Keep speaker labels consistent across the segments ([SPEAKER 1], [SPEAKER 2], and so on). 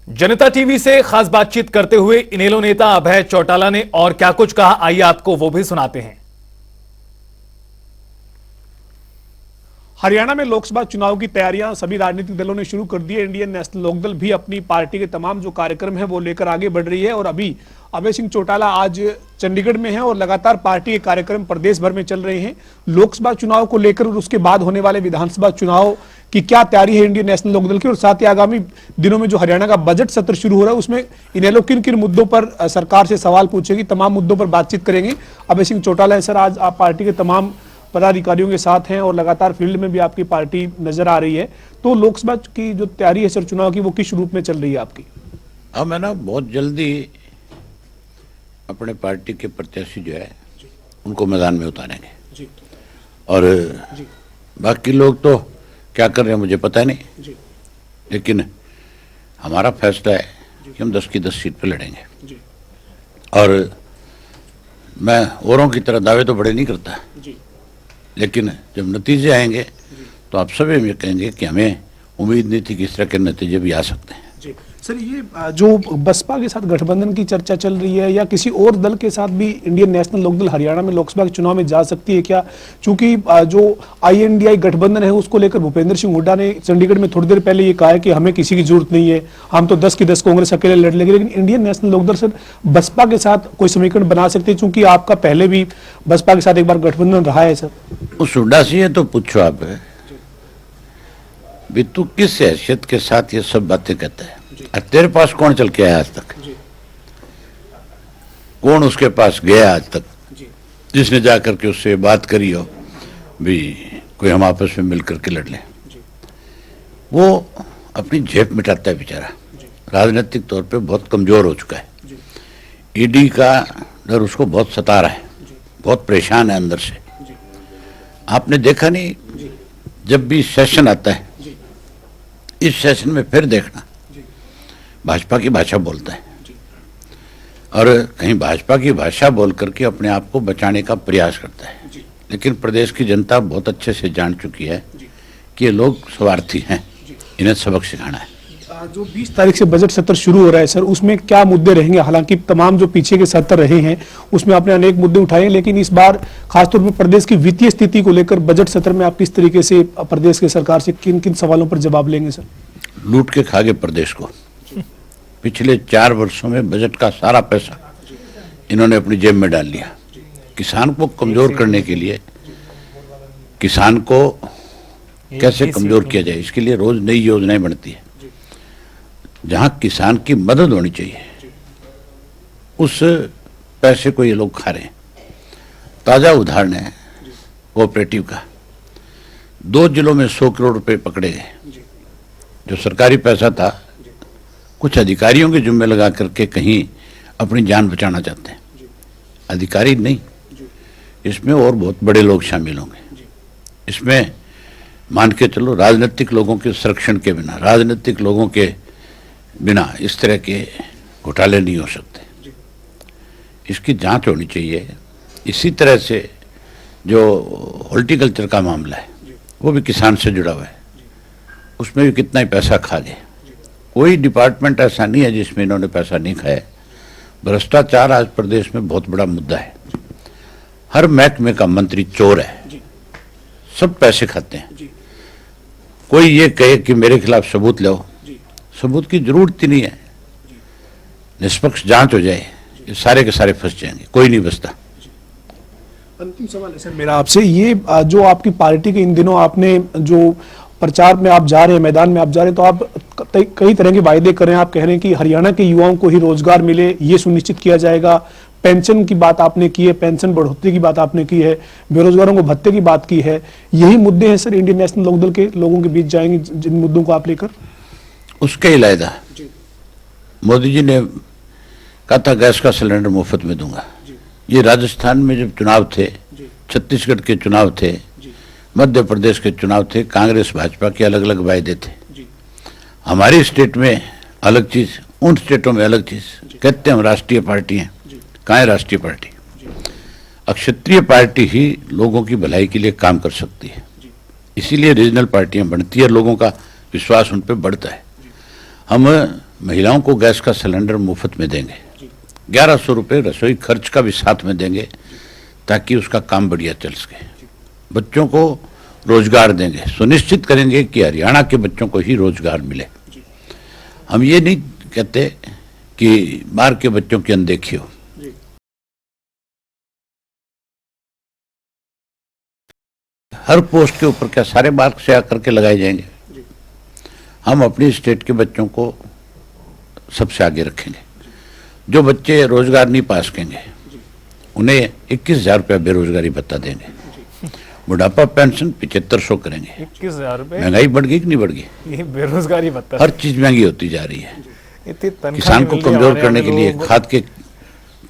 [SPEAKER 1] जनता TV से खास बातचीत करते हुए इनेलो नेता अभय चौटाला ने और क्या कुछ कहा, आइए आपको वो भी सुनाते हैं।
[SPEAKER 2] हरियाणा में लोकसभा चुनाव की तैयारियां सभी राजनीतिक दलों ने शुरू कर दी है। इंडियन नेशनल लोकदल भी अपनी पार्टी के तमाम जो कार्यक्रम है वो लेकर आगे बढ़ रही है और अभी अभय सिंह चौटाला आज चंडीगढ़ में हैं और लगातार पार्टी के कार्यक्रम प्रदेश भर में चल रहे हैं। लोकसभा चुनाव को लेकर और उसके बाद होने वाले विधानसभा चुनाव की क्या तैयारी है इंडियन नेशनल लोकदल की, और साथ ही आगामी दिनों में जो हरियाणा का बजट सत्र शुरू हो रहा है उसमें इनेलो किन किन मुद्दों पर सरकार से सवाल पूछेगी, तमाम मुद्दों पर बातचीत करेंगे। अभय सिंह चौटाला सर, आज आप पार्टी के तमाम पदाधिकारियों के साथ हैं और लगातार फील्ड में भी आपकी पार्टी नजर आ रही है, तो लोकसभा की जो तैयारी है सर चुनाव की, वो किस रूप में चल रही है आपकी?
[SPEAKER 3] हम है ना बहुत जल्दी अपने पार्टी के प्रत्याशी जो है उनको मैदान में उतारेंगे
[SPEAKER 2] जी।
[SPEAKER 3] और
[SPEAKER 2] जी।
[SPEAKER 3] बाकी लोग तो क्या कर रहे हैं मुझे पता नहीं
[SPEAKER 2] जी।
[SPEAKER 3] लेकिन हमारा फैसला है कि हम 10 की 10 सीट पर लड़ेंगे
[SPEAKER 2] जी।
[SPEAKER 3] और मैं औरों की तरह दावे तो बड़े नहीं करता
[SPEAKER 2] जी।
[SPEAKER 3] लेकिन जब नतीजे आएंगे तो आप सभी में कहेंगे कि हमें उम्मीद नहीं थी कि इस तरह के नतीजे भी आ सकते हैं।
[SPEAKER 2] जी सर, ये जो बसपा के साथ गठबंधन की चर्चा चल रही है या किसी और दल के साथ भी इंडियन नेशनल लोकदल हरियाणा में लोकसभा के चुनाव में जा सकती है क्या? क्योंकि जो INDI गठबंधन है उसको लेकर भूपेंद्र सिंह हुड्डा ने चंडीगढ़ में थोड़ी देर पहले ये कहा है कि हमें किसी की जरूरत नहीं है, हम तो 10 की 10 कांग्रेस अकेले लड़ लेंगे। लेकिन इंडियन नेशनल लोकदल सर बसपा के साथ कोई समीकरण बना सकते हैं, चूंकि आपका पहले भी बसपा के साथ एक बार गठबंधन रहा है सर?
[SPEAKER 3] उस हुड्डा से है तो पूछो आप भी तू किस हैसियत के साथ ये सब बातें कहता है, और तेरे पास कौन चल के आया आज तक? कौन उसके पास गया आज तक जिसने जाकर के उससे बात करी हो भी कोई हम आपस में मिलकर के लड़ लें? वो अपनी जेब मिटाता है बेचारा, राजनीतिक तौर पे बहुत कमजोर हो चुका है। ईडी का डर उसको बहुत सता रहा है, बहुत परेशान है अंदर से। आपने देखा नहीं, जब भी सेशन आता है इस सेशन में फिर देखना भाजपा की भाषा बोलता है और कहीं भाजपा की भाषा बोल करके अपने आप को बचाने का प्रयास करता है। लेकिन प्रदेश की जनता बहुत अच्छे से जान चुकी है कि ये लोग स्वार्थी हैं, इन्हें सबक सिखाना है।
[SPEAKER 2] जो 20 तारीख से बजट सत्र शुरू हो रहा है सर, उसमें क्या मुद्दे रहेंगे? हालांकि तमाम जो पीछे के सत्र रहे हैं उसमें आपने अनेक मुद्दे उठाए, लेकिन इस बार खासतौर पर प्रदेश की वित्तीय स्थिति को लेकर बजट सत्र में आप किस तरीके से प्रदेश की सरकार से किन किन सवालों पर जवाब लेंगे सर?
[SPEAKER 3] लूट के खा गए प्रदेश को। पिछले 4 वर्षों में बजट का सारा पैसा इन्होंने अपनी जेब में डाल लिया। किसान को कमजोर करने के लिए, किसान को कैसे कमजोर किया जाए, इसके लिए रोज नई योजनाएं बनती है। जहां किसान की मदद होनी चाहिए उस पैसे को ये लोग खा रहे हैं। ताजा उदाहरण है कोऑपरेटिव का। 2 जिलों में 100 करोड़ रुपए पकड़े गए, जो सरकारी पैसा था कुछ अधिकारियों के जिम्मे लगा करके कहीं अपनी जान बचाना चाहते हैं। अधिकारी नहीं, इसमें और बहुत बड़े लोग शामिल होंगे। इसमें मान के चलो राजनीतिक लोगों के संरक्षण के बिना, राजनीतिक लोगों के बिना इस तरह के घोटाले नहीं हो सकते। इसकी जांच होनी चाहिए। इसी तरह से जो हॉर्टिकल्चर का मामला है वो भी किसान से जुड़ा हुआ है, उसमें भी कितना ही पैसा खा गए। कोई डिपार्टमेंट ऐसा नहीं है जिसमें इन्होंने पैसा नहीं खाया। भ्रष्टाचार आज प्रदेश में बहुत बड़ा मुद्दा है। हर महकमे का मंत्री चोर है, सब पैसे खाते हैं। कोई ये कहे कि मेरे खिलाफ सबूत लाओ, सबूत की जरूरत ही नहीं है। निष्पक्ष जांच हो जाए, ये सारे के सारे फंस जाएंगे, कोई नहीं बचता।
[SPEAKER 2] अंतिम सवाल है सर मेरा आपसे, ये जो आपकी पार्टी के इन दिनों आपने जो प्रचार में आप जा रहे हैं, मैदान में आप जा रहे हैं, तो आप कई तरह के वायदे कर रहे हैं। आप कह रहे हैं कि हरियाणा के युवाओं को ही रोजगार मिले, ये सुनिश्चित किया जाएगा। पेंशन की बात आपने की है, पेंशन बढ़ोतरी की बात आपने की है, बेरोजगारों को भत्ते की बात की है। यही मुद्दे हैं सर इंडियन नेशनल लोकदल के लोगों के बीच जाएंगे जिन मुद्दों को आप लेकर?
[SPEAKER 3] उसका ही लायदा मोदी जी ने कहा था गैस का सिलेंडर मुफ्त में दूंगा। ये राजस्थान में जब चुनाव थे, छत्तीसगढ़ के चुनाव थे, मध्य प्रदेश के चुनाव थे, कांग्रेस भाजपा के अलग अलग वायदे थे। हमारी स्टेट में अलग चीज, उन स्टेटों में अलग चीज। कहते हैं हम राष्ट्रीय पार्टी हैं, कहाँ है राष्ट्रीय पार्टी? अक्षत्रिय पार्टी ही लोगों की भलाई के लिए काम कर सकती है, इसीलिए रीजनल पार्टियां बनती है, लोगों का विश्वास उन पर बढ़ता है। हम महिलाओं को गैस का सिलेंडर मुफ्त में देंगे, 1100 रुपये रसोई खर्च का भी साथ में देंगे ताकि उसका काम बढ़िया चल सके। बच्चों को रोजगार देंगे, सुनिश्चित करेंगे कि हरियाणा के बच्चों को ही रोजगार मिले। हम ये नहीं कहते कि बाहर के बच्चों की अनदेखी हो। हर पोस्ट के ऊपर क्या सारे मार्क्स से आकर के लगाए जाएंगे? हम अपनी स्टेट के बच्चों को सबसे आगे रखेंगे। जो बच्चे रोजगार नहीं पा सकेंगे उन्हें 21,000 रुपया बेरोजगारी भत्ता देंगे। बुढ़ापा पेंशन 7500 करेंगे।
[SPEAKER 1] 21,000 रुपए?
[SPEAKER 3] महंगाई बढ़ गई कि नहीं बढ़ गई?
[SPEAKER 1] ये बेरोजगारी भत्ता,
[SPEAKER 3] हर चीज महंगी होती जा रही है।
[SPEAKER 1] इतनी तनख्वाह
[SPEAKER 3] किसान
[SPEAKER 1] नहीं
[SPEAKER 3] को
[SPEAKER 1] मिल रही
[SPEAKER 3] कमजोर
[SPEAKER 1] हमारे
[SPEAKER 3] करने
[SPEAKER 1] यहाँ
[SPEAKER 3] के लिए
[SPEAKER 1] लोगों को।
[SPEAKER 3] खाद के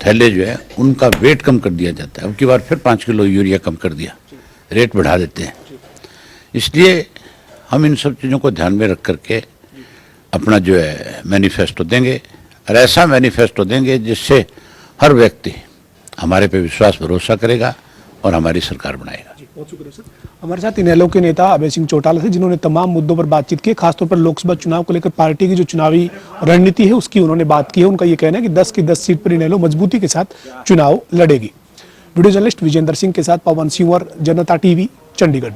[SPEAKER 3] थैले जो है उनका वेट कम कर दिया जाता है। अब की बार फिर 5 किलो यूरिया कम कर दिया, रेट बढ़ा देते हैं। इसलिए हम इन सब चीज़ों को ध्यान में रख करके अपना जो है मैनिफेस्टो देंगे, और ऐसा मैनिफेस्टो देंगे जिससे हर व्यक्ति हमारे पे विश्वास भरोसा करेगा और हमारी सरकार बनाएगा।
[SPEAKER 2] बहुत शुक्रिया सर। हमारे साथ इनेलो के नेता अभय सिंह चौटाला थे, जिन्होंने तमाम मुद्दों पर बातचीत की, खासतौर पर लोकसभा चुनाव को लेकर पार्टी की जो चुनावी रणनीति है उसकी उन्होंने बात की है। उनका ये कहना है कि 10 की 10 सीट पर इनेलो मजबूती के साथ चुनाव लड़ेगी। वीडियो जर्नलिस्ट विजेंद्र सिंह के साथ पवन सिंह और जनता टीवी, चंडीगढ़।